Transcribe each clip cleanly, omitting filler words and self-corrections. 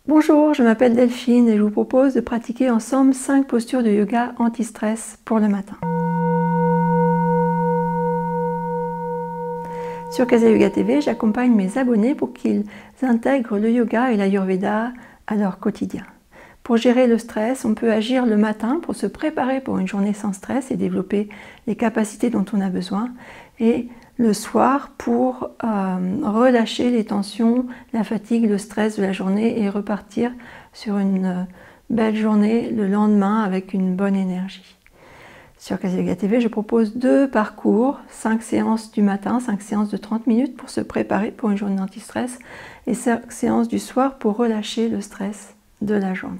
Bonjour, je m'appelle Delphine et je vous propose de pratiquer ensemble 5 postures de yoga anti-stress pour le matin. Sur Casa Yoga TV, j'accompagne mes abonnés pour qu'ils intègrent le yoga et l'ayurveda à leur quotidien. Pour gérer le stress, on peut agir le matin pour se préparer pour une journée sans stress et développer les capacités dont on a besoin. Et le soir pour relâcher les tensions, la fatigue, le stress de la journée et repartir sur une belle journée le lendemain avec une bonne énergie. Sur Casa Yoga TV, je propose 2 parcours, 5 séances du matin, 5 séances de 30 minutes pour se préparer pour une journée anti-stress et 5 séances du soir pour relâcher le stress de la journée.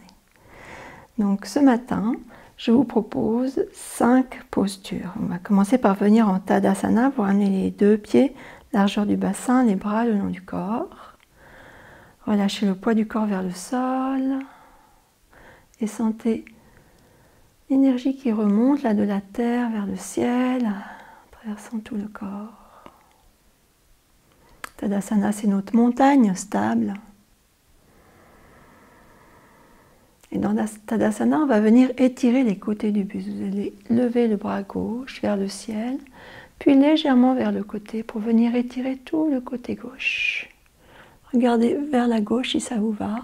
Donc ce matin, je vous propose 5 postures. On va commencer par venir en Tadasana pour amener les 2 pieds, largeur du bassin, les bras le long du corps. Relâchez le poids du corps vers le sol et sentez l'énergie qui remonte là de la terre vers le ciel, traversant tout le corps. Tadasana, c'est notre montagne stable. Et dans Tadasana, on va venir étirer les côtés du buste. Vous allez lever le bras gauche vers le ciel, puis légèrement vers le côté pour venir étirer tout le côté gauche. Regardez vers la gauche si ça vous va.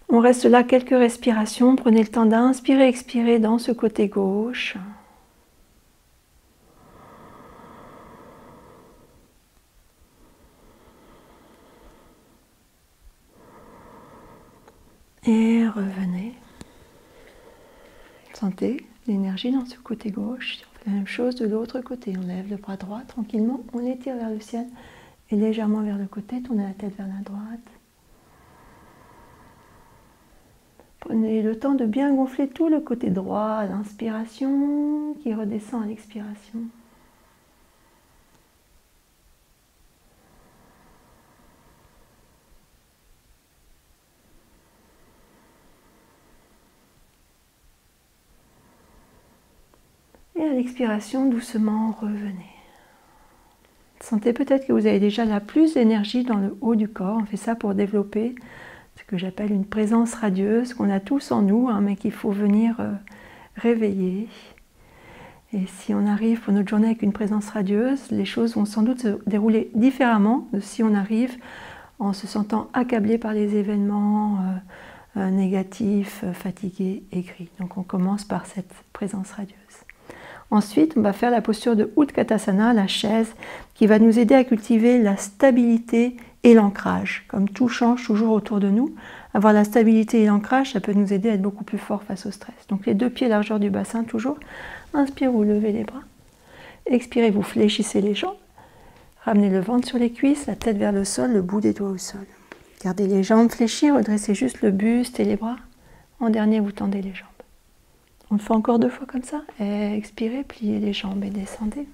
On reste là quelques respirations. Prenez le temps d'inspirer, expirer dans ce côté gauche. Et revenez. Sentez l'énergie dans ce côté gauche. On fait la même chose de l'autre côté. On lève le bras droit tranquillement, on l'étire vers le ciel et légèrement vers le côté, tournez la tête vers la droite. Prenez le temps de bien gonfler tout le côté droit à l'inspiration qui redescend à l'expiration. Et à l'expiration, doucement, revenez. Sentez peut-être que vous avez déjà là plus d'énergie dans le haut du corps. On fait ça pour développer ce que j'appelle une présence radieuse, qu'on a tous en nous, mais qu'il faut venir réveiller. Et si on arrive pour notre journée avec une présence radieuse, les choses vont sans doute se dérouler différemment de si on arrive en se sentant accablé par les événements négatifs, fatigué, aigri. Donc on commence par cette présence radieuse. Ensuite, on va faire la posture de Utkatasana, la chaise, qui va nous aider à cultiver la stabilité et l'ancrage. Comme tout change toujours autour de nous, avoir la stabilité et l'ancrage, ça peut nous aider à être beaucoup plus fort face au stress. Donc les 2 pieds largeur du bassin toujours. Inspire, vous levez les bras. Expirez, vous fléchissez les jambes. Ramenez le ventre sur les cuisses, la tête vers le sol, le bout des doigts au sol. Gardez les jambes fléchies, redressez juste le buste et les bras. En dernier, vous tendez les jambes. On le fait encore 2 fois comme ça. Expirez, pliez les jambes et descendez.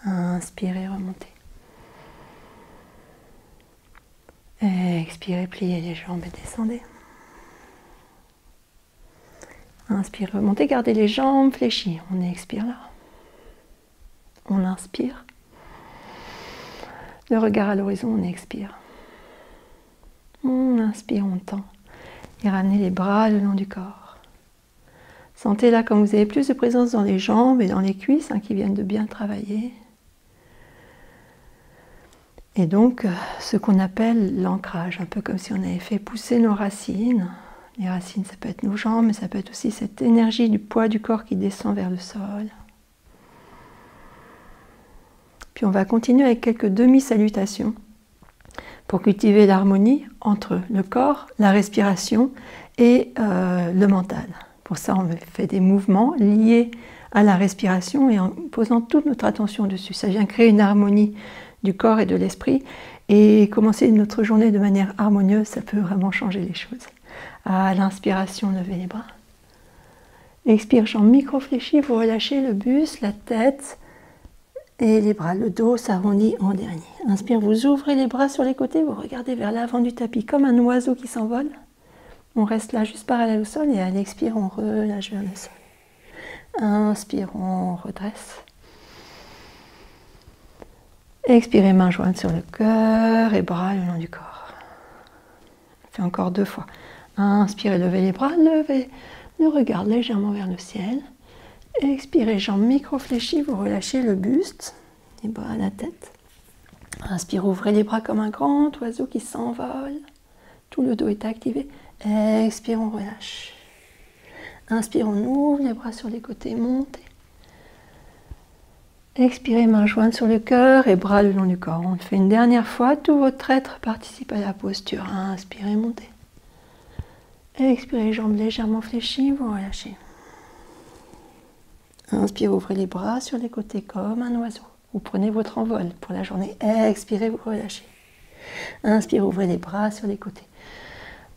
Inspirez, remontez. Expirez, pliez les jambes et descendez. Inspirez, remontez, gardez les jambes fléchies. On expire là. On inspire. Le regard à l'horizon, on expire. On inspire, on tend. Et ramenez les bras le long du corps. Sentez là quand vous avez plus de présence dans les jambes et dans les cuisses qui viennent de bien travailler. Et donc ce qu'on appelle l'ancrage, un peu comme si on avait fait pousser nos racines. Les racines, ça peut être nos jambes, mais ça peut être aussi cette énergie du poids du corps qui descend vers le sol. Puis on va continuer avec quelques demi-salutations pour cultiver l'harmonie entre le corps, la respiration et le mental. Pour ça, on fait des mouvements liés à la respiration et en posant toute notre attention dessus. Ça vient créer une harmonie du corps et de l'esprit. Et commencer notre journée de manière harmonieuse, ça peut vraiment changer les choses. À l'inspiration, levez les bras. Expire, jambes micro-fléchies, vous relâchez le buste, la tête et les bras. Le dos s'arrondit en dernier. Inspire, vous ouvrez les bras sur les côtés, vous regardez vers l'avant du tapis comme un oiseau qui s'envole. On reste là juste parallèle au sol et à l'expire, on relâche vers le sol. Inspire, on redresse. Expirez, main jointe sur le cœur et bras le long du corps. On fait encore 2 fois. Inspirez, levez les bras, levez le regard légèrement vers le ciel. Expirez, jambes micro-fléchies, vous relâchez le buste, les bras à la tête. Inspirez, ouvrez les bras comme un grand oiseau qui s'envole. Tout le dos est activé. Expire, on relâche. Inspire, on ouvre les bras sur les côtés, montez. Expirez, main jointe sur le cœur et bras le long du corps. On le fait une dernière fois. Tout votre être participe à la posture. Inspirez, montez. Expirez, jambes légèrement fléchies, vous relâchez. Inspirez, ouvrez les bras sur les côtés comme un oiseau. Vous prenez votre envol pour la journée. Expirez, vous relâchez. Inspirez, ouvrez les bras sur les côtés.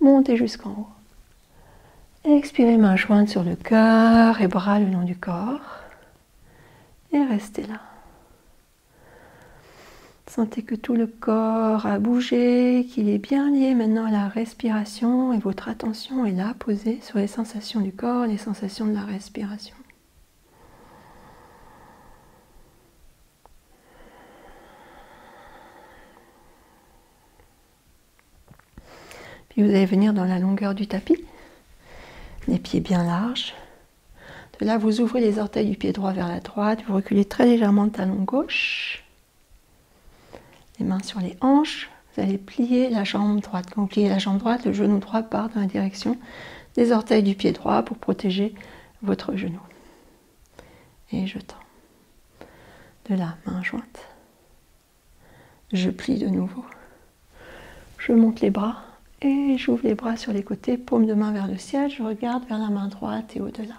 Montez jusqu'en haut. Expirez, main jointe sur le cœur et bras le long du corps. Et restez là. Sentez que tout le corps a bougé, qu'il est bien lié maintenant à la respiration et votre attention est là, posée sur les sensations du corps, les sensations de la respiration. Puis vous allez venir dans la longueur du tapis, les pieds bien larges. De là, vous ouvrez les orteils du pied droit vers la droite, vous reculez très légèrement le talon gauche. Les mains sur les hanches, vous allez plier la jambe droite. Quand vous pliez la jambe droite, le genou droit part dans la direction des orteils du pied droit pour protéger votre genou. Et je tends. De là, main jointe. Je plie de nouveau. Je monte les bras. Et j'ouvre les bras sur les côtés, paume de main vers le ciel, je regarde vers la main droite et au-delà.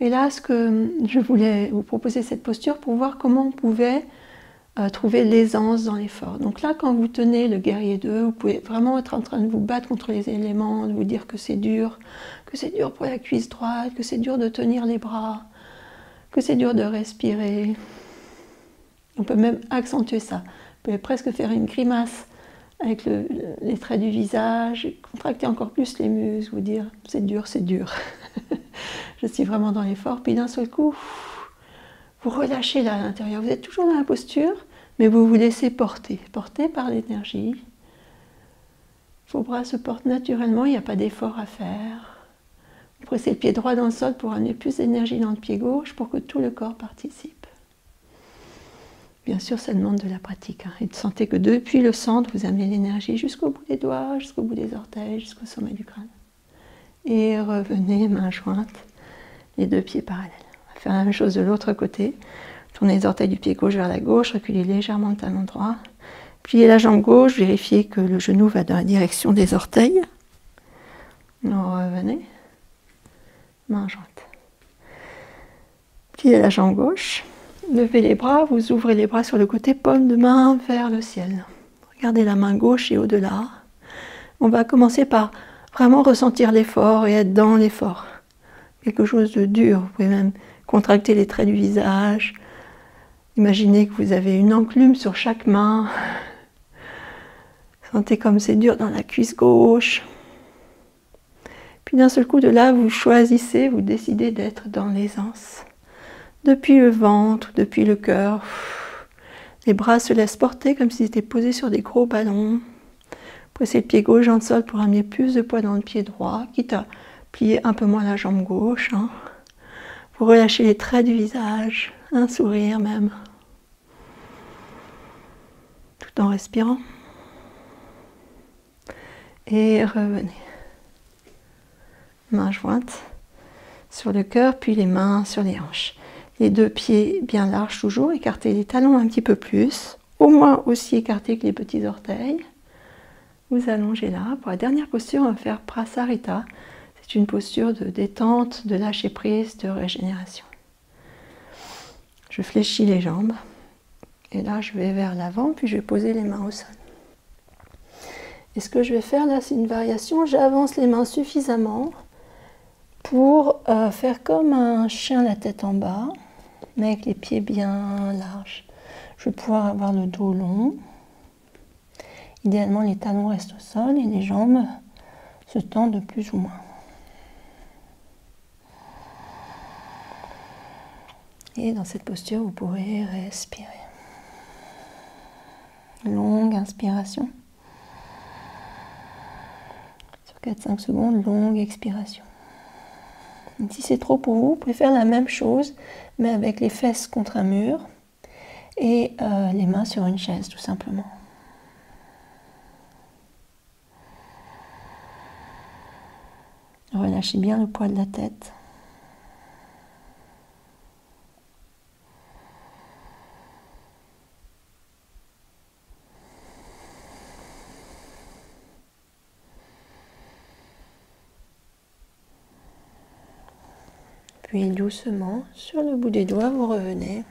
Et là, ce que je voulais vous proposer cette posture pour voir comment on pouvait trouver l'aisance dans l'effort. Donc là, quand vous tenez le guerrier 2, vous pouvez vraiment être en train de vous battre contre les éléments, de vous dire que c'est dur pour la cuisse droite, que c'est dur de tenir les bras, que c'est dur de respirer. On peut même accentuer ça. Vous pouvez presque faire une grimace avec les traits du visage, contracter encore plus les muscles, vous dire c'est dur, c'est dur. Je suis vraiment dans l'effort, puis d'un seul coup, vous relâchez là à l'intérieur. Vous êtes toujours dans la posture, mais vous vous laissez porter par l'énergie. Vos bras se portent naturellement, il n'y a pas d'effort à faire. Vous pressez le pied droit dans le sol pour amener plus d'énergie dans le pied gauche, pour que tout le corps participe. Bien sûr, ça demande de la pratique. Et de sentir que depuis le centre, vous amenez l'énergie jusqu'au bout des doigts, jusqu'au bout des orteils, jusqu'au sommet du crâne. Et revenez, main jointe, les 2 pieds parallèles. On va faire la même chose de l'autre côté. Tournez les orteils du pied gauche vers la gauche, reculez légèrement le talon droit. Pliez la jambe gauche, vérifiez que le genou va dans la direction des orteils. Revenez, main jointe. Pliez la jambe gauche. Levez les bras, vous ouvrez les bras sur le côté, paume de main vers le ciel. Regardez la main gauche et au-delà. On va commencer par vraiment ressentir l'effort et être dans l'effort. Quelque chose de dur. Vous pouvez même contracter les traits du visage. Imaginez que vous avez une enclume sur chaque main. Sentez comme c'est dur dans la cuisse gauche. Puis d'un seul coup de là, vous choisissez, vous décidez d'être dans l'aisance. Depuis le ventre, depuis le cœur, les bras se laissent porter comme s'ils étaient posés sur des gros ballons. Pressez le pied gauche dans le sol pour amener plus de poids dans le pied droit, quitte à plier un peu moins la jambe gauche. Vous relâchez les traits du visage, un sourire même, tout en respirant. Et revenez. Main jointe sur le cœur, puis les mains sur les hanches. Les 2 pieds bien larges toujours, écartez les talons un petit peu plus, au moins aussi écartés que les petits orteils. Vous allongez là. Pour la dernière posture, on va faire Prasarita. C'est une posture de détente, de lâcher prise, de régénération. Je fléchis les jambes. Et là, je vais vers l'avant, puis je vais poser les mains au sol. Et ce que je vais faire là, c'est une variation. J'avance les mains suffisamment pour faire comme un chien la tête en bas, mais avec les pieds bien larges. Je vais pouvoir avoir le dos long. Idéalement, les talons restent au sol et les jambes se tendent de plus ou moins. Et dans cette posture, vous pourrez respirer. Longue inspiration. Sur 4-5 secondes, longue expiration. Et si c'est trop pour vous, vous pouvez faire la même chose, mais avec les fesses contre un mur et les mains sur une chaise, tout simplement. Relâchez bien le poids de la tête. Puis doucement, sur le bout des doigts, vous revenez.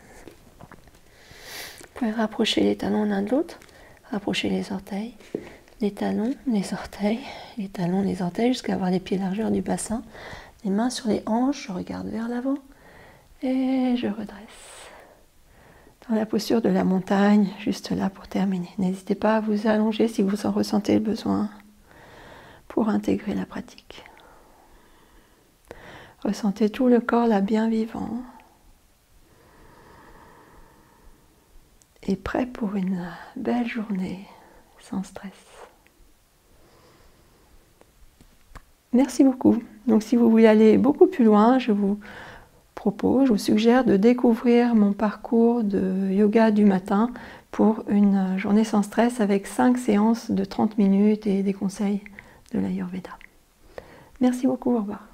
Vous pouvez rapprocher les talons l'un de l'autre, rapprocher les orteils, les talons, les orteils, les talons, les orteils, jusqu'à avoir les pieds largeur du bassin. Les mains sur les hanches, je regarde vers l'avant et je redresse. Dans la posture de la montagne, juste là pour terminer. N'hésitez pas à vous allonger si vous en ressentez le besoin pour intégrer la pratique. Ressentez tout le corps là bien vivant et prêt pour une belle journée sans stress. Merci beaucoup. Donc si vous voulez aller beaucoup plus loin, je vous suggère de découvrir mon parcours de yoga du matin pour une journée sans stress avec 5 séances de 30 minutes et des conseils de l'Ayurveda. Merci beaucoup, au revoir.